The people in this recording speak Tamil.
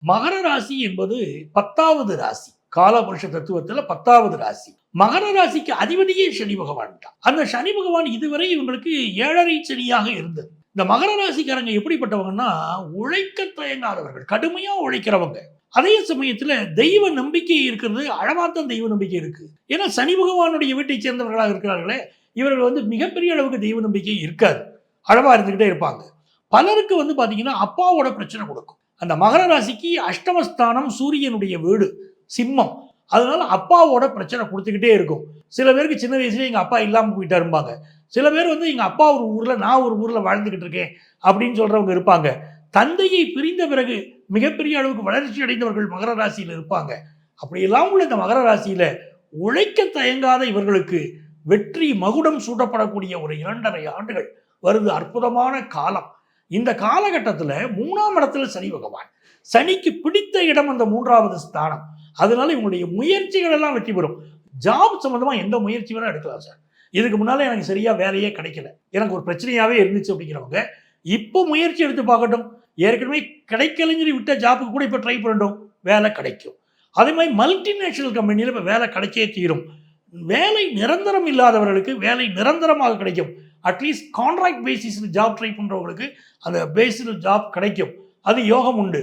மகர ராசி என்பது 10வது ராசி. காலபுருஷ தத்துவத்துல 10வது ராசி. மகர ராசிக்கு அதிபதியே சனி பகவான் தான். அந்த சனி பகவான் இதுவரை இவங்களுக்கு 7.5 சனியாக இருந்தது. இந்த மகர ராசிக்காரங்க எப்படிப்பட்டவங்கன்னா, உழைக்க தயங்காதவர்கள், கடுமையா உழைக்கிறவங்க. அதே சமயத்துல தெய்வ நம்பிக்கை இருக்கிறது, அளவாத்தான் தெய்வ நம்பிக்கை இருக்கு. ஏன்னா சனி பகவானுடைய வீட்டை சேர்ந்தவர்களாக இருக்கிறார்களே, இவர்கள் மிகப்பெரிய அளவுக்கு தெய்வ நம்பிக்கை இருக்காது. அளவா இருந்துகிட்டே இருப்பாங்க. பலருக்கு பாத்தீங்கன்னா அப்பாவோட பிரச்சனை கொடுக்கும். அந்த மகர ராசிக்கு அஷ்டமஸ்தானம் சூரியனுடைய வீடு சிம்மம். அதனால அப்பாவோட பிரச்சனை கொடுத்துக்கிட்டே இருக்கும். சில பேருக்கு சின்ன வயசுல எங்க அப்பா இல்லாமல் போயிட்டாருப்பாங்க. சில பேர் எங்க அப்பா ஒரு ஊர்ல, நான் ஒரு ஊர்ல வாழ்ந்துகிட்டு இருக்கேன் அப்படின்னு சொல்றவங்க இருப்பாங்க. தந்தையை பிரிந்த பிறகு மிகப்பெரிய அளவுக்கு வளர்ச்சி அடைந்தவர்கள் மகர ராசியில் இருப்பாங்க. அப்படியெல்லாம் உள்ள இந்த மகர ராசியில உழைக்க தயங்காத இவர்களுக்கு வெற்றி மகுடம் சூட்டப்படக்கூடிய ஒரு 2.5 ஆண்டுகள் வருது. அற்புதமான காலம். இந்த காலகட்டத்தில் 3ஆம் இடத்துல சனி பகவான். சனிக்கு பிடித்த இடம் அந்த 3வது ஸ்தானம். அதனால இவங்களுடைய முயற்சிகள் எல்லாம் வெற்றி பெறும். ஜாப் சம்பந்தமா எந்த முயற்சி வேணா எடுக்கலாம் சார். இதுக்கு முன்னால எனக்கு சரியா வேலையே கிடைக்கல, எனக்கு ஒரு பிரச்சனையாவே இருந்துச்சு அப்படிங்கிறவங்க இப்போ முயற்சி எடுத்து பார்க்கட்டும். ஏற்கனவே கிடைக்கலைஞ்சு விட்ட ஜாப்புக்கு கூட இப்போ ட்ரை பண்ணட்டும், வேலை கிடைக்கும். அதே மாதிரி மல்டிநேஷனல் கம்பெனியில் இப்போ வேலை கிடைச்சே தீரும். வேலை நிரந்தரம் இல்லாதவர்களுக்கு வேலை நிரந்தரமாக கிடைக்கும். அட்லீஸ்ட் கான்ட்ராக்ட் பேசிஸில் ஜாப் ட்ரை பண்ணுறவங்களுக்கு அந்த பேசிஸில் ஜாப் கிடைக்கும். அது யோகம் உண்டு.